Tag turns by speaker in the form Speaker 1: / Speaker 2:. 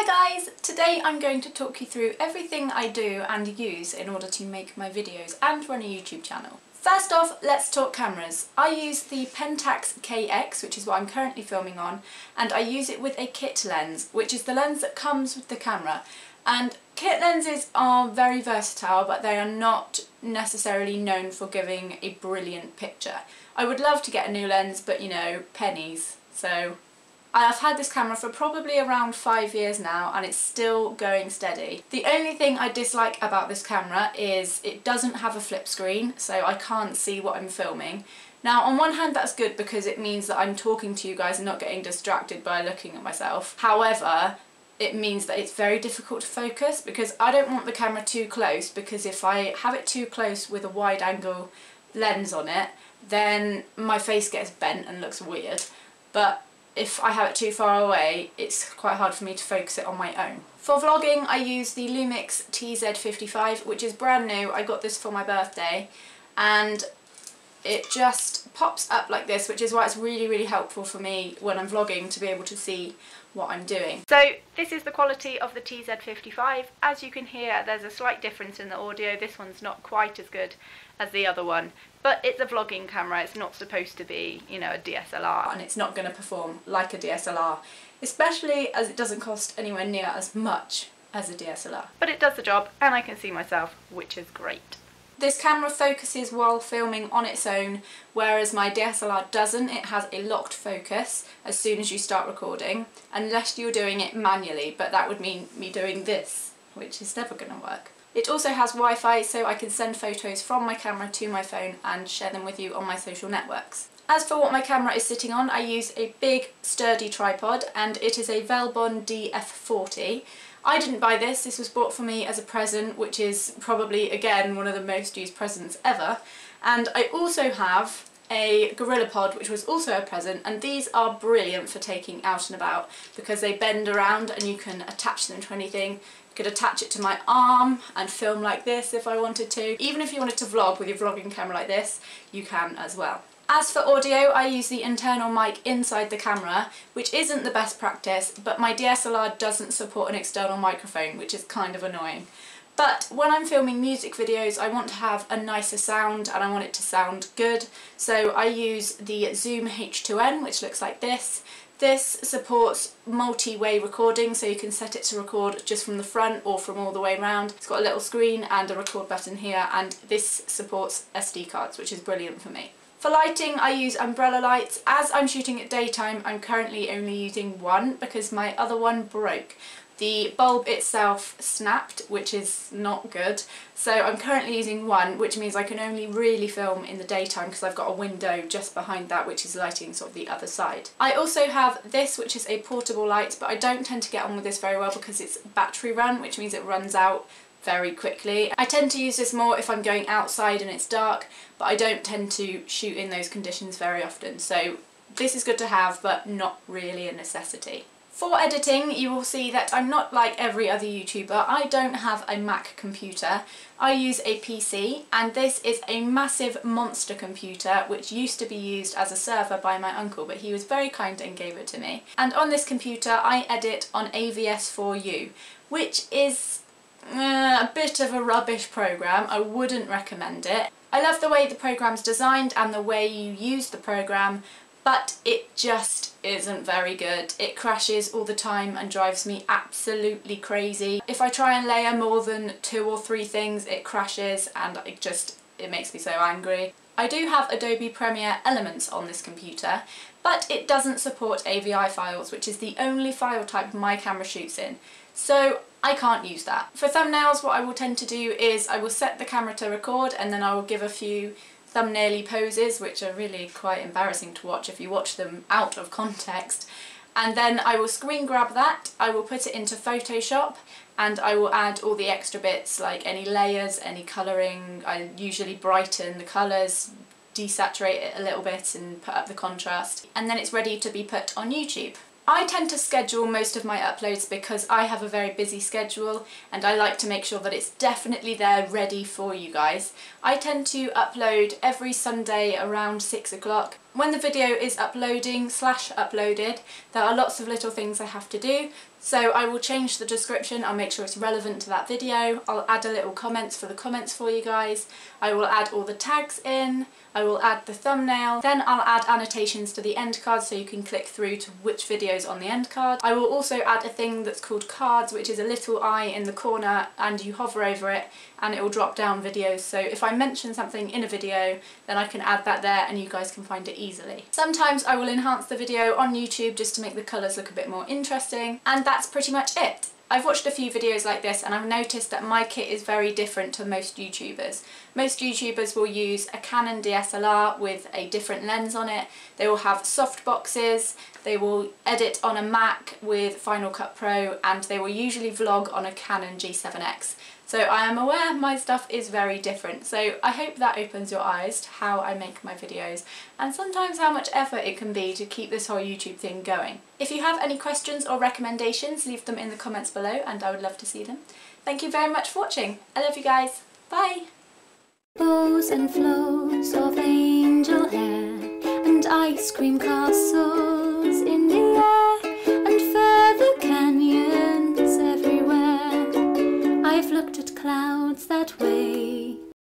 Speaker 1: Hi guys! Today I'm going to talk you through everything I do and use in order to make my videos and run a YouTube channel. First off, let's talk cameras. I use the Pentax KX, which is what I'm currently filming on, and I use it with a kit lens, which is the lens that comes with the camera. And kit lenses are very versatile, but they are not necessarily known for giving a brilliant picture. I would love to get a new lens, but you know, pennies. So I've had this camera for probably around 5 years now and it's still going steady. The only thing I dislike about this camera is it doesn't have a flip screen, so I can't see what I'm filming. Now on one hand that's good because it means that I'm talking to you guys and not getting distracted by looking at myself. However, it means that it's very difficult to focus because I don't want the camera too close, because if I have it too close with a wide angle lens on it, then my face gets bent and looks weird. But if I have it too far away, it's quite hard for me to focus it on my own. For vlogging, I use the Lumix TZ55, which is brand new. I got this for my birthday, and it just pops up like this, which is why it's really helpful for me when I'm vlogging to be able to see what I'm doing. So this is the quality of the TZ55. As you can hear, there's a slight difference in the audio. This one's not quite as good as the other one, but it's a vlogging camera. It's not supposed to be, you know, a DSLR, and it's not going to perform like a DSLR, especially as it doesn't cost anywhere near as much as a DSLR. But it does the job and I can see myself, which is great. This camera focuses while filming on its own, whereas my DSLR doesn't. It has a locked focus as soon as you start recording, unless you're doing it manually, but that would mean me doing this, which is never going to work. It also has Wi-Fi, so I can send photos from my camera to my phone and share them with you on my social networks. As for what my camera is sitting on, I use a big sturdy tripod, and it is a Velbon DF40. I didn't buy this, this was bought for me as a present, which is probably, again, one of the most used presents ever. And I also have a GorillaPod, which was also a present, and these are brilliant for taking out and about because they bend around and you can attach them to anything. You could attach it to my arm and film like this if I wanted to. Even if you wanted to vlog with your vlogging camera like this, you can as well. As for audio, I use the internal mic inside the camera, which isn't the best practice, but my DSLR doesn't support an external microphone, which is kind of annoying. But when I'm filming music videos, I want to have a nicer sound and I want it to sound good, so I use the Zoom H2N, which looks like this. This supports multi-way recording, so you can set it to record just from the front or from all the way around. It's got a little screen and a record button here, and this supports SD cards, which is brilliant for me. For lighting, I use umbrella lights. As I'm shooting at daytime, I'm currently only using one because my other one broke. The bulb itself snapped, which is not good, so I'm currently using one, which means I can only really film in the daytime because I've got a window just behind that which is lighting sort of the other side. I also have this, which is a portable light, but I don't tend to get on with this very well because it's battery run, which means it runs out very quickly. I tend to use this more if I'm going outside and it's dark, but I don't tend to shoot in those conditions very often, so this is good to have but not really a necessity. For editing, you will see that I'm not like every other YouTuber. I don't have a Mac computer. I use a PC, and this is a massive monster computer which used to be used as a server by my uncle, but he was very kind and gave it to me. And on this computer I edit on AVS4U, which is a bit of a rubbish program. I wouldn't recommend it. I love the way the program's designed and the way you use the program, but it just isn't very good. It crashes all the time and drives me absolutely crazy. If I try and layer more than 2 or 3 things, it crashes and it makes me so angry. I do have Adobe Premiere Elements on this computer, but it doesn't support AVI files, which is the only file type my camera shoots in. So I can't use that. For thumbnails, what I will tend to do is I will set the camera to record and then I will give a few thumbnail-y poses, which are really quite embarrassing to watch if you watch them out of context, and then I will screen grab that, I will put it into Photoshop, and I will add all the extra bits like any layers, any colouring. I usually brighten the colours, desaturate it a little bit and put up the contrast, and then it's ready to be put on YouTube. I tend to schedule most of my uploads because I have a very busy schedule and I like to make sure that it's definitely there ready for you guys. I tend to upload every Sunday around 6 o'clock. When the video is uploaded, there are lots of little things I have to do. So I will change the description, I'll make sure it's relevant to that video, I'll add a little comments for the comments for you guys, I will add all the tags in, I will add the thumbnail, then I'll add annotations to the end card so you can click through to which video's on the end card. I will also add a thing that's called cards, which is a little eye in the corner and you hover over it and it will drop down videos, so if I mention something in a video then I can add that there and you guys can find it easily. Sometimes I will enhance the video on YouTube just to make the colours look a bit more interesting, and that's pretty much it. I've watched a few videos like this and I've noticed that my kit is very different to most YouTubers. Most YouTubers will use a Canon DSLR with a different lens on it, they will have soft boxes, they will edit on a Mac with Final Cut Pro, and they will usually vlog on a Canon G7X. So I am aware my stuff is very different, so I hope that opens your eyes to how I make my videos and sometimes how much effort it can be to keep this whole YouTube thing going. If you have any questions or recommendations, leave them in the comments below and I would love to see them. Thank you very much for watching. I love you guys. Bye!
Speaker 2: Bows and flows of angel hair and ice cream castles in the air and further canyons everywhere. I've looked at clouds that way